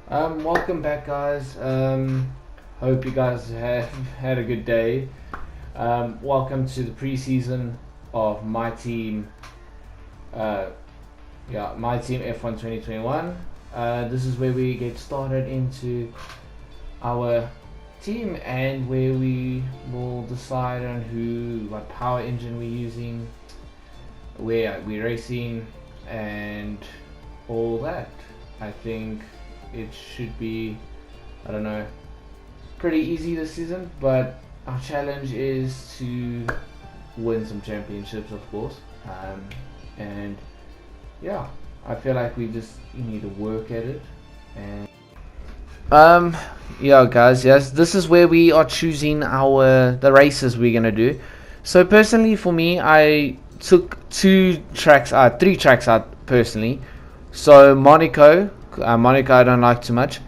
Welcome back, guys. Hope you guys have had a good day. Welcome to the preseason of my team. Uh, my team F1 2021. This is where we get started into our team and where we will decide on what power engine we're using, where we're racing, and all that. I think it should be, I don't know, pretty easy this season, but our challenge is to win some championships, of course. And yeah, I feel like we just need to work at it. And yeah, guys, yes, this is where we are choosing the races we're gonna do. So personally, for me, I took three tracks out personally. So Monaco I don't like too much.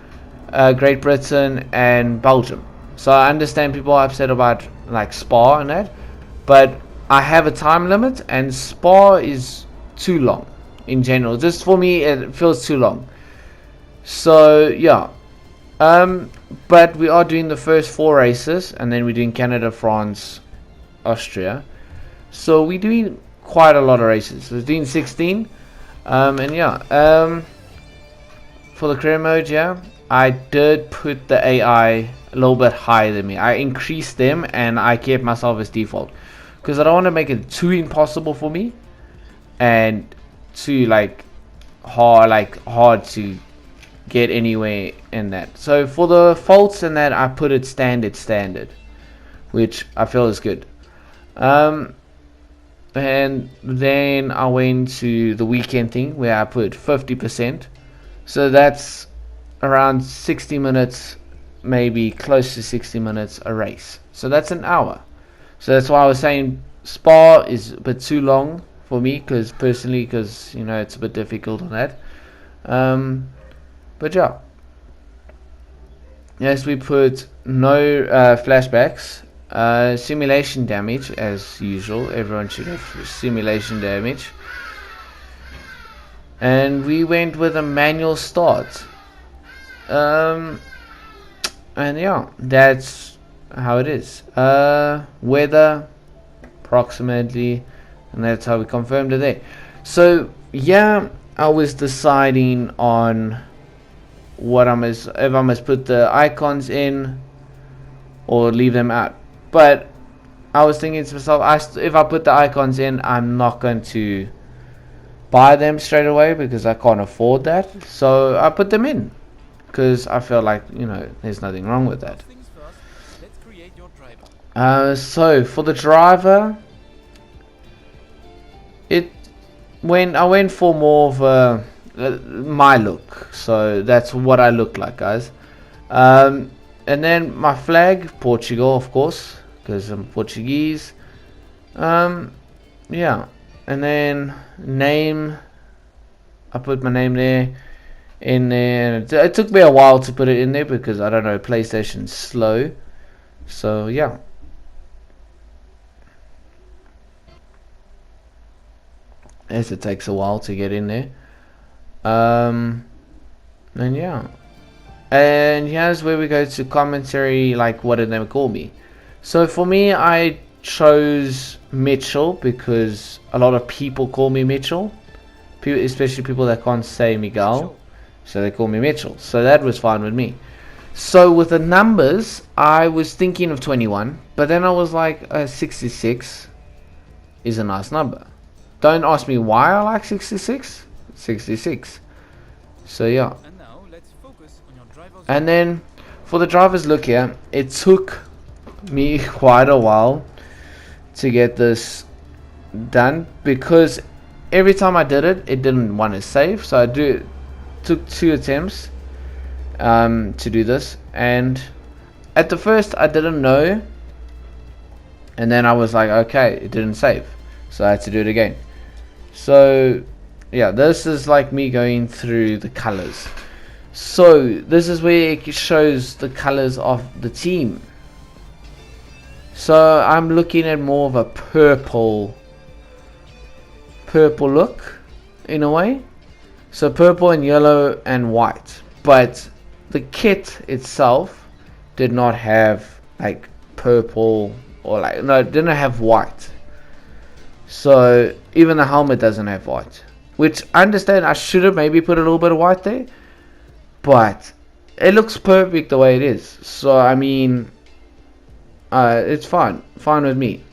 Great Britain and Belgium. So I understand people are upset about like Spa and that, but I have a time limit, and Spa is too long in general. Just for me, it feels too long. So yeah, but we are doing the first 4 races, and then we're doing Canada, France, Austria. So we're doing quite a lot of races. We're doing 16, and yeah, for the career mode, yeah, I did put the AI a little bit higher than me. I increased them and I kept myself as default because I don't want to make it too impossible for me and too hard to get anywhere in that. So for the faults and that, I put it standard, which I feel is good. And then I went to the weekend thing where I put 50%. So that's around 60 minutes, maybe close to 60 minutes a race. So that's an hour. So that's why I was saying Spa is a bit too long for me, because it's a bit difficult on that. But yeah. Yes, we put no flashbacks. Simulation damage, as usual. Everyone should have simulation damage. And we went with a manual start. And yeah, that's how it is. Weather, approximately, and that's how we confirmed it there. So yeah, I was deciding on if I must put the icons in or leave them out. But I was thinking to myself, if I put the icons in, I'm not going to buy them straight away because I can't afford that. So I put them in because I feel like there's nothing wrong with that. So for the driver, I went for more of my look. So that's what I look like, guys. And then my flag, Portugal, of course, because I'm Portuguese. Yeah. And then name, I put my name there, in there. It took me a while to put it in there because I don't know, PlayStation's slow. So yeah. As it takes a while to get in there. And yeah. And here's where we go to commentary, like what did they call me. So for me, I chose Mitchell because a lot of people call me Mitchell, especially people that can't say Miguel, so they call me Mitchell. So that was fine with me. So with the numbers, I was thinking of 21, but then I was like, 66 is a nice number. Don't ask me why I like 66. 66. So yeah. And then for the driver's look here, it took me quite a while to get this done because every time I did it, it didn't want to save. So took 2 attempts to do this, and at the first I didn't know, and then I was like, okay, it didn't save, so I had to do it again. So yeah, this is like me going through the colors. So this is where it shows the colors of the team. So I'm looking at more of a purple look in a way. So purple and yellow and white. But the kit itself did not have like purple, or like, no, it didn't have white. So even the helmet doesn't have white, which I understand I should have maybe put a little bit of white there, but it looks perfect the way it is. So I mean, it's fine with me.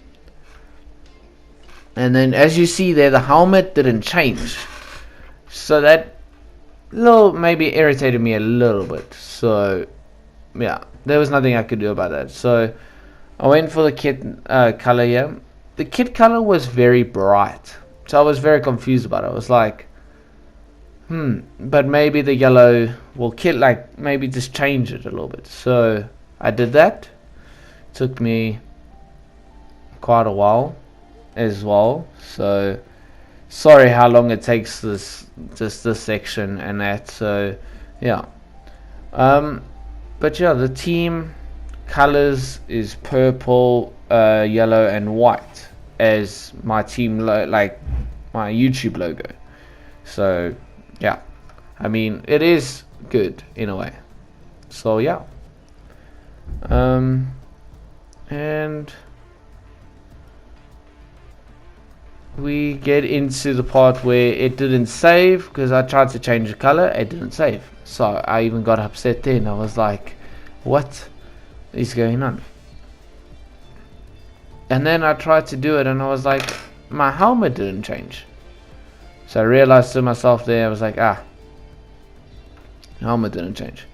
And then as you see there, the helmet didn't change, so that little maybe irritated me a little bit. So yeah, there was nothing I could do about that. So I went for the kit color here. The kit color was very bright, so I was very confused about it. I was like, but maybe the yellow will kit, like maybe just change it a little bit. So I did that. Took me quite a while as well. So sorry how long it takes this section and that. So yeah. But yeah, the team colors is purple, yellow, and white as my team like my YouTube logo. So yeah, I mean, it is good in a way. So yeah, and we get into the part where it didn't save because I tried to change the color, it didn't save. So I even got upset then. I was like, what is going on? And then I tried to do it and I was like, my helmet didn't change. So I realized to myself there, I was like, helmet didn't change.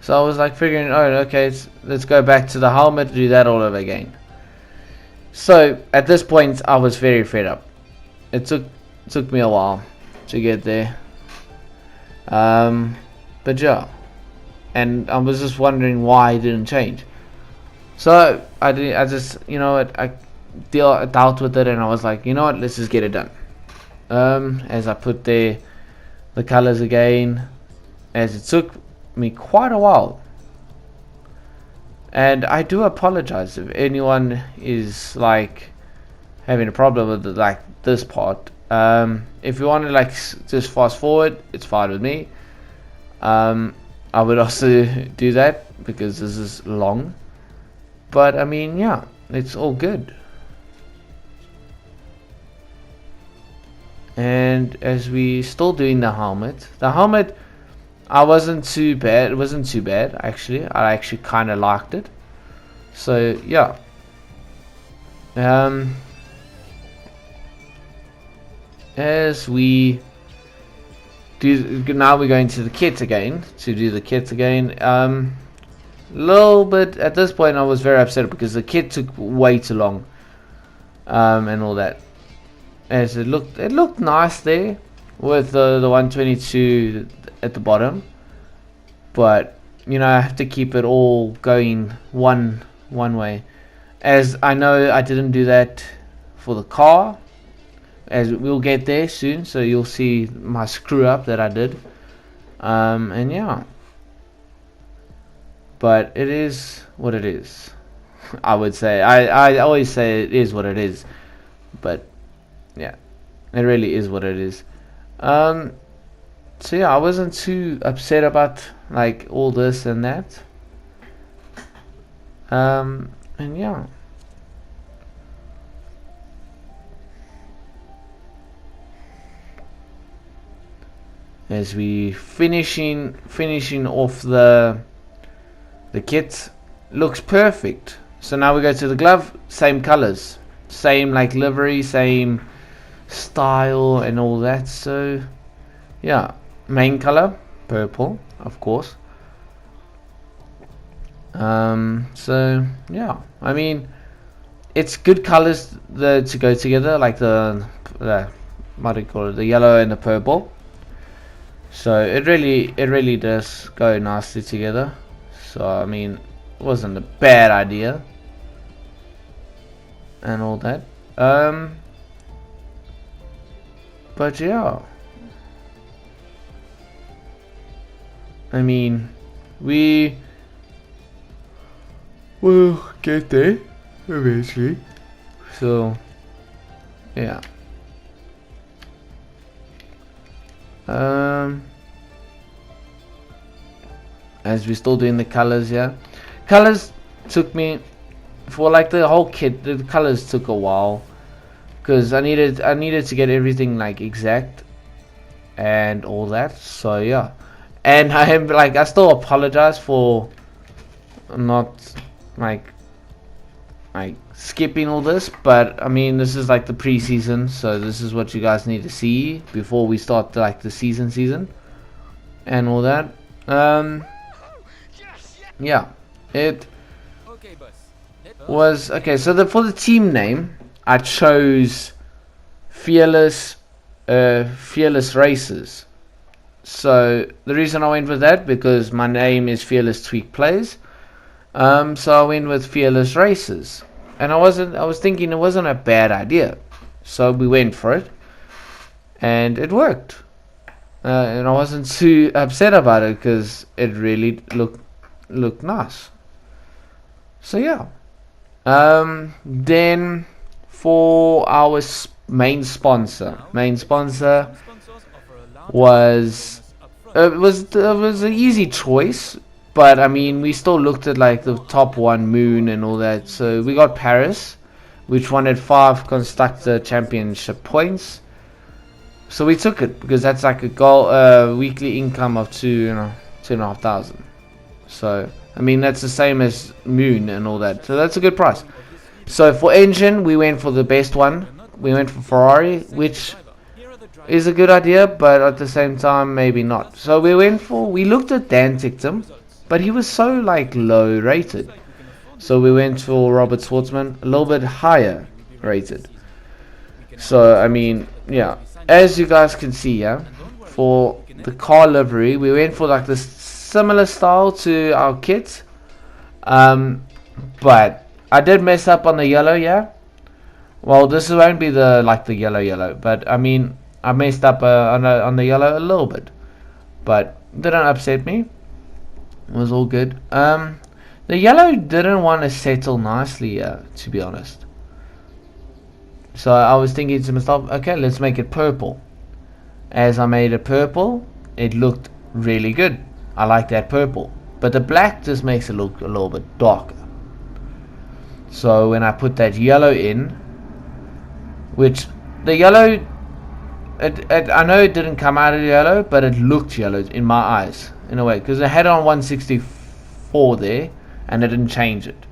So I was like figuring, oh, okay, let's go back to the helmet, do that all over again. So at this point, I was very fed up. It took me a while to get there. But yeah, and I was just wondering why it didn't change. So I just, you know what, I dealt with it, and I was like, you know what, let's just get it done. As I put there the colors again, as it took me quite a while. And I do apologize if anyone is like having a problem with like this part. If you want to like just fast forward, it's fine with me. I would also do that because this is long. But I mean, yeah, it's all good. And as we still doing the helmet, I wasn't too bad. It wasn't too bad actually. I actually kind of liked it. So yeah. As we do now, we're going to the kit again to do the kit again. Little bit at this point, I was very upset because the kit took way too long. And all that. As it looked nice there with the 122 at the bottom, but you know, I have to keep it all going one way. As I know, I didn't do that for the car, as we'll get there soon, so you'll see my screw up that I did. And yeah, but it is what it is. I would say I always say it is what it is, but yeah, it really is what it is. So yeah, I wasn't too upset about like all this and that. And yeah. As we finishing off the kit, looks perfect. So now we go to the glove, same colors, same like livery, same style and all that. So yeah, main color purple, of course. So yeah, I mean, it's good colors to go together, like the what do you call it, the yellow and the purple. So it really does go nicely together. So I mean, it wasn't a bad idea and all that. But yeah, I mean, we will get there eventually. So yeah. as we're still doing the colors here. Colors took me for like the whole kit. The colors took a while because I needed to get everything like exact and all that. So yeah, and I am like, I still apologize for not like skipping all this, but I mean, this is like the preseason, so this is what you guys need to see before we start like the season and all that. Yeah, it was okay. So for the team name, I chose Fearless Racers. So the reason I went with that, because my name is Fearless Tweak Plays. So I went with Fearless Racers, and I was thinking it wasn't a bad idea, so we went for it, and it worked. And I wasn't too upset about it because it really looked nice. So yeah. Then for our main sponsor was it was an easy choice, but I mean, we still looked at like the top one, Moon and all that. So we got Paris, which wanted 5 constructor championship points. So we took it because that's like a goal, weekly income of 2,500. So I mean, that's the same as Moon and all that. So that's a good price. So for engine, we went for the best one. We went for Ferrari, which is a good idea, but at the same time, maybe not. So we looked at Dan Ticktum, but he was so like low rated. So we went for Robert Schwartzman, a little bit higher rated. So I mean, yeah, as you guys can see, yeah, for the car livery, we went for like this similar style to our kit, but I did mess up on the yellow. Yeah, well, this won't be the yellow, but I mean, I messed up on the yellow a little bit, but didn't upset me. It was all good. The yellow didn't want to settle nicely, to be honest. So I was thinking to myself, okay, let's make it purple. As I made it purple, it looked really good. I like that purple, but the black just makes it look a little bit darker. So when I put that yellow in, which the yellow, I know it didn't come out of yellow, but it looked yellow in my eyes in a way, because I had it on 164 there and I didn't change it.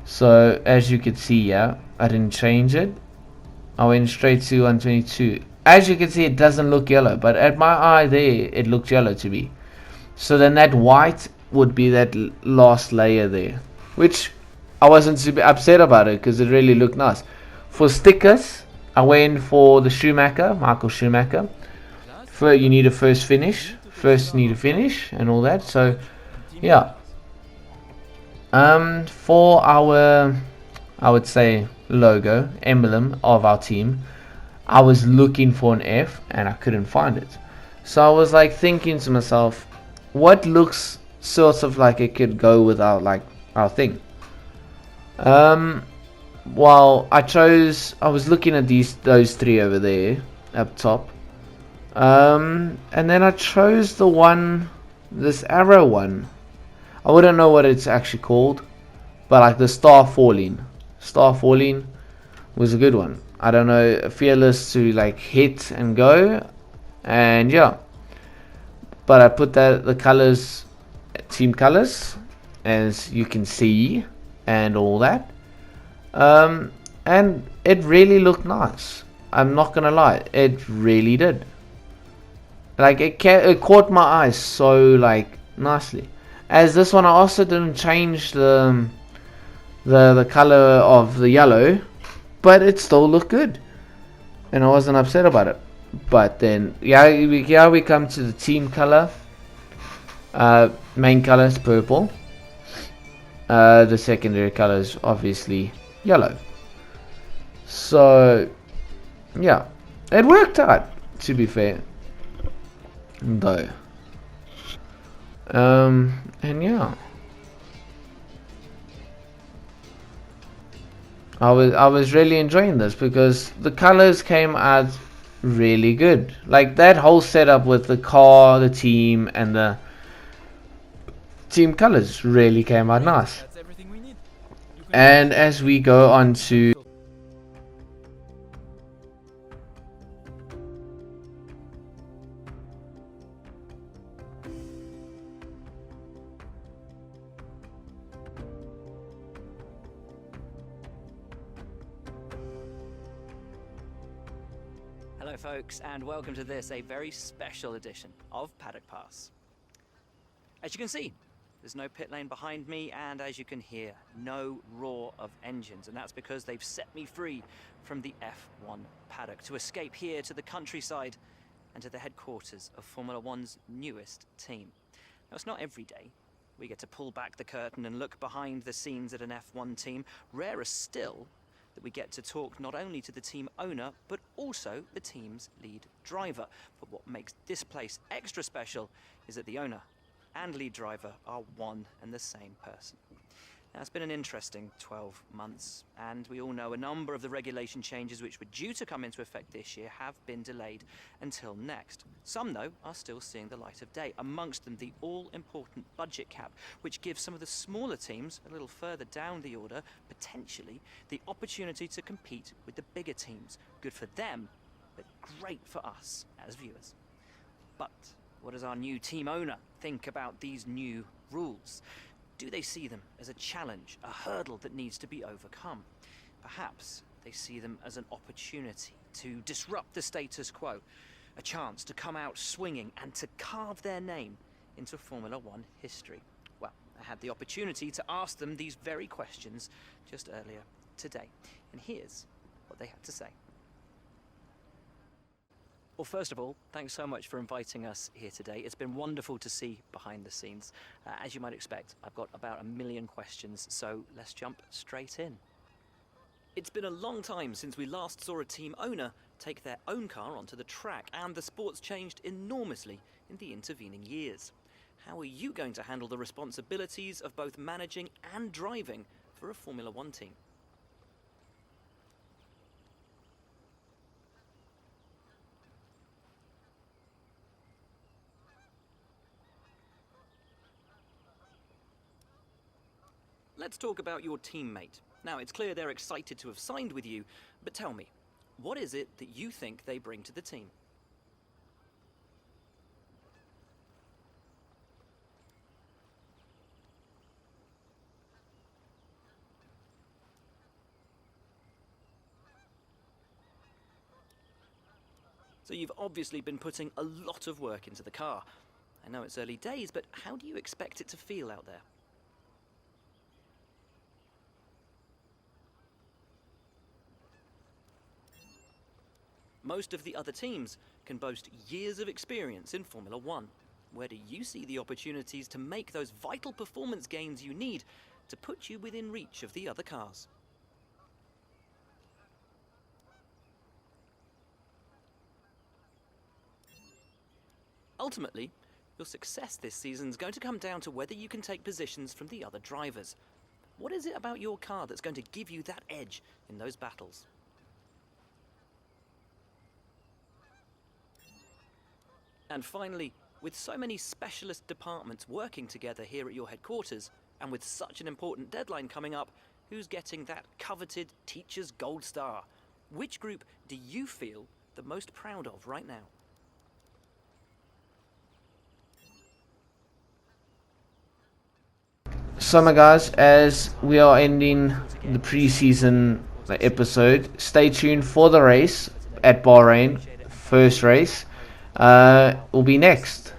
So as you can see, yeah, I didn't change it. I went straight to 122. As you can see, it doesn't look yellow, but at my eye there, it looked yellow to me. So then that white would be that last layer there, which I wasn't super upset about it because it really looked nice. For stickers, I went for the Schumacher, Michael Schumacher. You need a first finish and all that. So yeah. For our, I would say, logo, emblem of our team, I was looking for an F and I couldn't find it. So I was like thinking to myself, what looks sort of like it could go with our thing. Well, I was looking at those 3 over there up top, and then I chose this arrow one. I wouldn't know what it's actually called, but like the star falling was a good one. I don't know, fearless to like hit and go, and yeah. But I put the colors, team colors, as you can see, and all that. And it really looked nice. I'm not gonna lie, it really did. Like it caught my eyes so like nicely. As this one, I also didn't change the color of the yellow, but it still looked good, and I wasn't upset about it. But then, yeah, we come to the team color. Main color is purple. The secondary color is obviously yellow. So, yeah, it worked out, to be fair, though. And yeah, I was really enjoying this because the colors came out really good. Like that whole setup with the car, the team, and team colors really came out nice. And as we go on to Hello folks, and welcome to this, a very special edition of Paddock Pass. As you can see, there's no pit lane behind me, and as you can hear, no roar of engines, and that's because they've set me free from the F1 paddock to escape here to the countryside and to the headquarters of Formula One's newest team. Now, it's not every day we get to pull back the curtain and look behind the scenes at an F1 team. Rarer still that we get to talk not only to the team owner, but also the team's lead driver. But what makes this place extra special is that the owner and lead driver are one and the same person. Now, it's been an interesting 12 months, and we all know a number of the regulation changes which were due to come into effect this year have been delayed until next. Some, though, are still seeing the light of day, amongst them the all-important budget cap, which gives some of the smaller teams a little further down the order, potentially, the opportunity to compete with the bigger teams. Good for them, but great for us as viewers. But what does our new team owner think about these new rules? Do they see them as a challenge, a hurdle that needs to be overcome? Perhaps they see them as an opportunity to disrupt the status quo, a chance to come out swinging and to carve their name into Formula One history. Well, I had the opportunity to ask them these very questions just earlier today, and here's what they had to say. Well, first of all, thanks so much for inviting us here today. It's been wonderful to see behind the scenes. As you might expect, I've got about 1 million questions, so let's jump straight in. It's been a long time since we last saw a team owner take their own car onto the track, and the sport's changed enormously in the intervening years. How are you going to handle the responsibilities of both managing and driving for a Formula One team? Let's talk about your teammate. Now, it's clear they're excited to have signed with you, but tell me, what is it that you think they bring to the team? So you've obviously been putting a lot of work into the car. I know it's early days, but how do you expect it to feel out there? Most of the other teams can boast years of experience in Formula One. Where do you see the opportunities to make those vital performance gains you need to put you within reach of the other cars? Ultimately, your success this season is going to come down to whether you can take positions from the other drivers. What is it about your car that's going to give you that edge in those battles? And finally, with so many specialist departments working together here at your headquarters, and with such an important deadline coming up, who's getting that coveted Teacher's Gold Star? Which group do you feel the most proud of right now? So my guys, as we are ending the pre-season episode, stay tuned for the race at Bahrain, first race. Will be next.